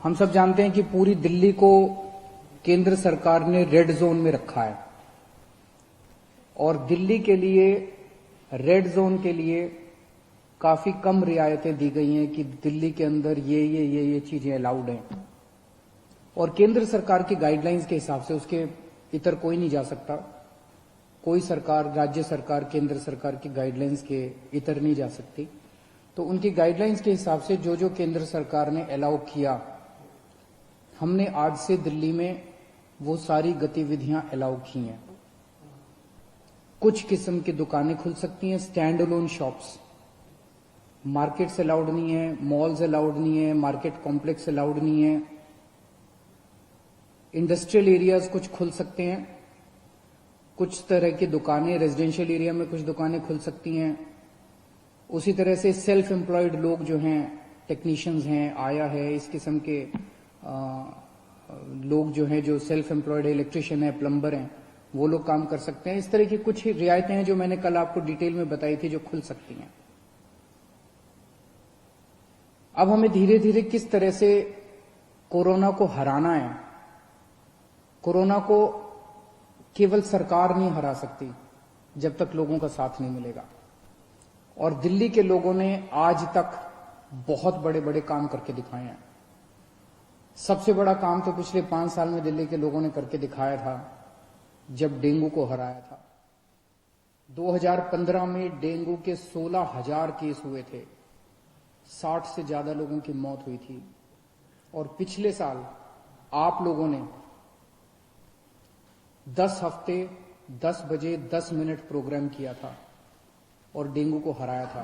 हम सब जानते हैं कि पूरी दिल्ली को केंद्र सरकार ने रेड जोन में रखा है और दिल्ली के लिए रेड जोन के लिए काफी कम रियायतें दी गई हैं कि दिल्ली के अंदर ये चीजें अलाउड हैं और केंद्र सरकार की गाइडलाइंस के हिसाब से उसके इतर कोई नहीं जा सकता। कोई सरकार, राज्य सरकार, केंद्र सरकार की गाइडलाइंस के इतर नहीं जा सकती। तो उनकी गाइडलाइंस के हिसाब से जो जो केंद्र सरकार ने अलाउ किया, हमने आज से दिल्ली में वो सारी गतिविधियां अलाउ की हैं। कुछ किस्म की दुकानें खुल सकती हैं, stand alone shops, markets allowed नहीं है, मॉल्स अलाउड नहीं है, मार्केट कॉम्प्लेक्स अलाउड नहीं है, इंडस्ट्रियल एरियाज कुछ खुल सकते हैं, कुछ तरह की दुकानें रेजिडेंशियल एरिया में कुछ दुकानें खुल सकती हैं। उसी तरह से सेल्फ एम्प्लॉयड लोग जो हैं, टेक्नीशियंस हैं, आया है, इस किस्म के लोग जो हैं, जो सेल्फ एम्प्लॉयड है, इलेक्ट्रिशियन है, प्लम्बर हैं, वो लोग काम कर सकते हैं। इस तरह की कुछ रियायतें हैं जो मैंने कल आपको डिटेल में बताई थी, जो खुल सकती हैं। अब हमें धीरे धीरे किस तरह से कोरोना को हराना है। कोरोना को केवल सरकार नहीं हरा सकती जब तक लोगों का साथ नहीं मिलेगा। और दिल्ली के लोगों ने आज तक बहुत बड़े बड़े काम करके दिखाए हैं। सबसे बड़ा काम तो पिछले 5 साल में दिल्ली के लोगों ने करके दिखाया था जब डेंगू को हराया था। 2015 में डेंगू के 16,000 केस हुए थे, 60 से ज्यादा लोगों की मौत हुई थी। और पिछले साल आप लोगों ने 10 हफ्ते 10 बजे 10 मिनट प्रोग्राम किया था और डेंगू को हराया था।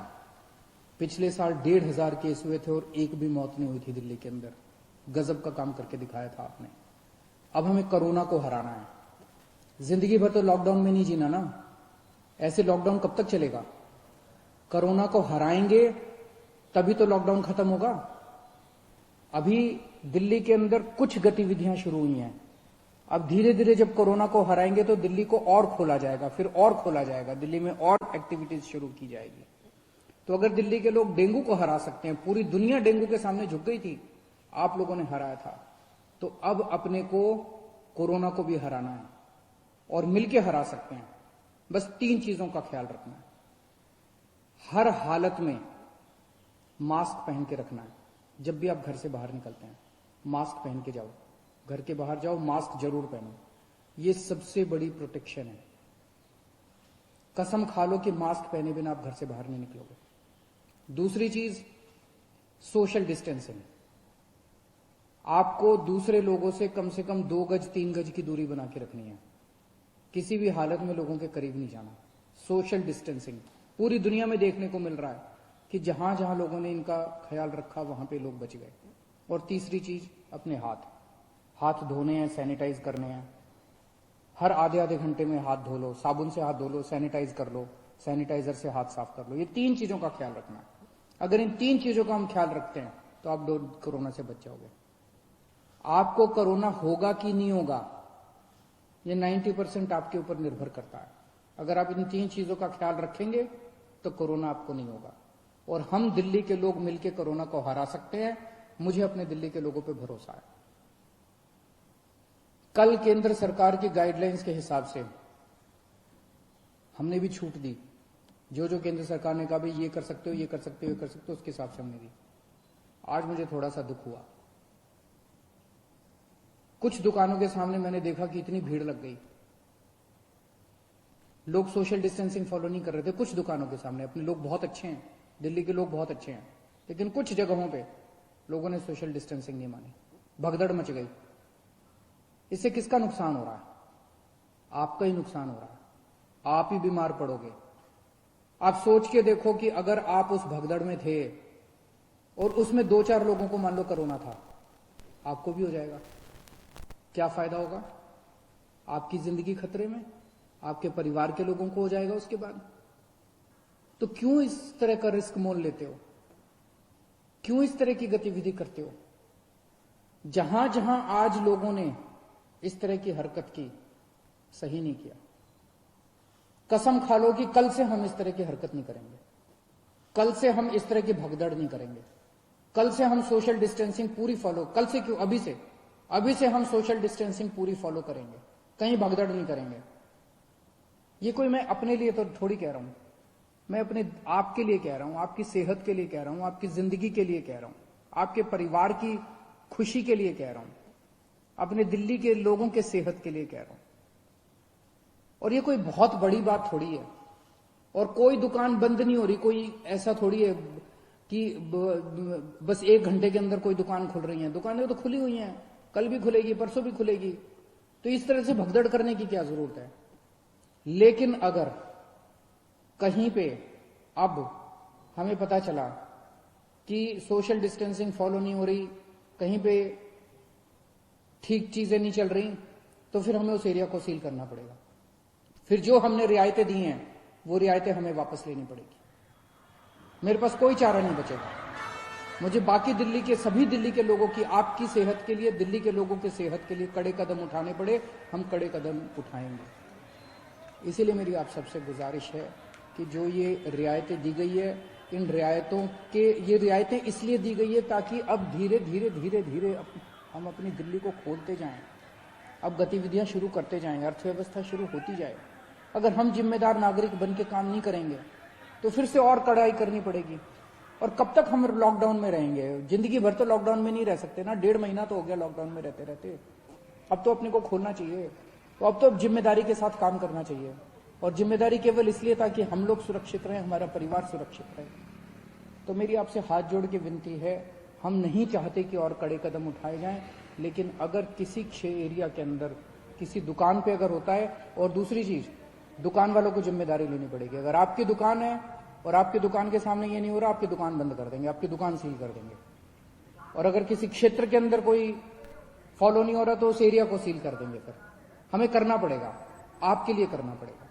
पिछले साल 1,500 केस हुए थे और एक भी मौत नहीं हुई थी दिल्ली के अंदर। गजब का काम करके दिखाया था आपने। अब हमें कोरोना को हराना है। जिंदगी भर तो लॉकडाउन में नहीं जीना ना। ऐसे लॉकडाउन कब तक चलेगा? कोरोना को हराएंगे तभी तो लॉकडाउन खत्म होगा। अभी दिल्ली के अंदर कुछ गतिविधियां शुरू हुई हैं। अब धीरे धीरे जब कोरोना को हराएंगे तो दिल्ली को और खोला जाएगा, फिर और खोला जाएगा, दिल्ली में और एक्टिविटीज शुरू की जाएगी। तो अगर दिल्ली के लोग डेंगू को हरा सकते हैं, पूरी दुनिया डेंगू के सामने झुक गई थी, आप लोगों ने हराया था, तो अब अपने को कोरोना को भी हराना है और मिलकर हरा सकते हैं। बस 3 चीजों का ख्याल रखना है। हर हालत में मास्क पहन के रखना है। जब भी आप घर से बाहर निकलते हैं मास्क पहन के जाओ। घर के बाहर जाओ, मास्क जरूर पहनो। ये सबसे बड़ी प्रोटेक्शन है। कसम खा लो कि मास्क पहने बिना आप घर से बाहर नहीं निकलोगे। दूसरी चीज, सोशल डिस्टेंसिंग। आपको दूसरे लोगों से कम 2 गज 3 गज की दूरी बना के रखनी है। किसी भी हालत में लोगों के करीब नहीं जाना। सोशल डिस्टेंसिंग पूरी दुनिया में देखने को मिल रहा है कि जहां जहां लोगों ने इनका ख्याल रखा वहां पे लोग बच गए। और तीसरी चीज, अपने हाथ धोने हैं, सैनिटाइज करने हैं। हर आधे घंटे में हाथ धो लो, साबुन से हाथ धो लो, सैनिटाइज कर लो, सैनिटाइजर से हाथ साफ कर लो। ये 3 चीजों का ख्याल रखना है। अगर इन 3 चीजों का हम ख्याल रखते हैं तो आप कोरोना से बच जाओगे। आपको कोरोना होगा कि नहीं होगा, ये 90% आपके ऊपर निर्भर करता है। अगर आप इन 3 चीजों का ख्याल रखेंगे तो कोरोना आपको नहीं होगा। और हम दिल्ली के लोग मिलकर कोरोना को हरा सकते हैं। मुझे अपने दिल्ली के लोगों पे भरोसा है। कल केंद्र सरकार की गाइडलाइंस के हिसाब से हमने भी छूट दी। जो जो केंद्र सरकार ने कहा भाई ये कर सकते हो, ये कर सकते हो, ये कर सकते हो, उसके हिसाब से हमने दी। आज मुझे थोड़ा सा दुख हुआ। कुछ दुकानों के सामने मैंने देखा कि इतनी भीड़ लग गई। लोग सोशल डिस्टेंसिंग फॉलो नहीं कर रहे थे। कुछ दुकानों के सामने अपने लोग बहुत अच्छे हैं, दिल्ली के लोग बहुत अच्छे हैं, लेकिन कुछ जगहों पे लोगों ने सोशल डिस्टेंसिंग नहीं मानी। भगदड़ मच गई। इससे किसका नुकसान हो रहा है? आपका ही नुकसान हो रहा है। आप ही बीमार पड़ोगे। आप सोच के देखो कि अगर आप उस भगदड़ में थे और उसमें 2-4 लोगों को मान लो कोरोना था, आपको भी हो जाएगा। क्या फायदा होगा? आपकी जिंदगी खतरे में, आपके परिवार के लोगों को हो जाएगा उसके बाद। तो क्यों इस तरह का रिस्क मोल लेते हो? क्यों इस तरह की गतिविधि करते हो? जहां जहां आज लोगों ने इस तरह की हरकत की, सही नहीं किया। कसम खा लो कि कल से हम इस तरह की हरकत नहीं करेंगे। कल से हम इस तरह की भगदड़ नहीं करेंगे। कल से हम सोशल डिस्टेंसिंग पूरी फॉलो, कल से क्यों, अभी से हम सोशल डिस्टेंसिंग पूरी फॉलो करेंगे, कहीं भगदड़ नहीं करेंगे। ये कोई मैं अपने लिए तो थोड़ी कह रहा हूं, मैं अपने आपके लिए कह रहा हूं, आपकी सेहत के लिए कह रहा हूं, आपकी जिंदगी के लिए कह रहा हूं, आपके परिवार की खुशी के लिए कह रहा हूं, अपने दिल्ली के लोगों के सेहत के लिए कह रहा हूं। और ये कोई बहुत बड़ी बात थोड़ी है, और कोई दुकान बंद नहीं हो रही, कोई ऐसा थोड़ी है कि बस 1 घंटे के अंदर कोई दुकान खुल रही है। दुकानें तो खुली हुई हैं, कल भी खुलेगी, परसों भी खुलेगी, तो इस तरह से भगदड़ करने की क्या जरूरत है। लेकिन अगर कहीं पे अब हमें पता चला कि सोशल डिस्टेंसिंग फॉलो नहीं हो रही, कहीं पे ठीक चीजें नहीं चल रही, तो फिर हमें उस एरिया को सील करना पड़ेगा। फिर जो हमने रियायतें दी हैं वो रियायतें हमें वापस लेनी पड़ेगी। मेरे पास कोई चारा नहीं बचेगा। मुझे बाकी दिल्ली के, सभी दिल्ली के लोगों की, आपकी सेहत के लिए, दिल्ली के लोगों की सेहत के लिए कड़े कदम उठाने पड़े, हम कड़े कदम उठाएंगे। इसीलिए मेरी आप सबसे गुजारिश है कि जो ये रियायतें दी गई है, इन रियायतों के, ये रियायतें इसलिए दी गई है ताकि अब धीरे धीरे धीरे धीरे हम अपनी दिल्ली को खोलते जाएं, अब गतिविधियां शुरू करते जाएं, अर्थव्यवस्था शुरू होती जाए। अगर हम जिम्मेदार नागरिक बन के काम नहीं करेंगे तो फिर से और कड़ाई करनी पड़ेगी। और कब तक हम लॉकडाउन में रहेंगे? जिंदगी भर तो लॉकडाउन में नहीं रह सकते ना, 1.5 महीना तो हो गया लॉकडाउन में रहते रहते। अब तो अपने को खोलना चाहिए, तो अब तो जिम्मेदारी के साथ काम करना चाहिए। और जिम्मेदारी केवल इसलिए ताकि हम लोग सुरक्षित रहें, हमारा परिवार सुरक्षित रहे। तो मेरी आपसे हाथ जोड़ के विनती है, हम नहीं चाहते कि और कड़े कदम उठाए जाएं, लेकिन अगर किसी एरिया के अंदर किसी दुकान पे अगर होता है, और दूसरी चीज, दुकान वालों को जिम्मेदारी लेनी पड़ेगी। अगर आपकी दुकान है और आपकी दुकान के सामने ये नहीं हो रहा, आपकी दुकान बंद कर देंगे, आपकी दुकान सील कर देंगे। और अगर किसी क्षेत्र के अंदर कोई फॉलो नहीं हो रहा तो उस एरिया को सील कर देंगे। फिर हमें करना पड़ेगा, आपके लिए करना पड़ेगा।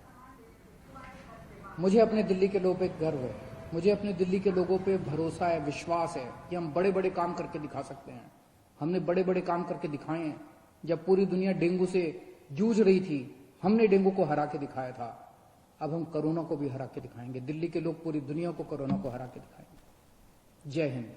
मुझे अपने दिल्ली के लोगों पे गर्व है, मुझे अपने दिल्ली के लोगों पे भरोसा है, विश्वास है कि हम बड़े बड़े काम करके दिखा सकते हैं। हमने बड़े बड़े काम करके दिखाए हैं। जब पूरी दुनिया डेंगू से जूझ रही थी, हमने डेंगू को हरा के दिखाया था। अब हम कोरोना को भी हरा के दिखाएंगे। दिल्ली के लोग पूरी दुनिया को कोरोना को हरा के दिखाएंगे। जय हिंद।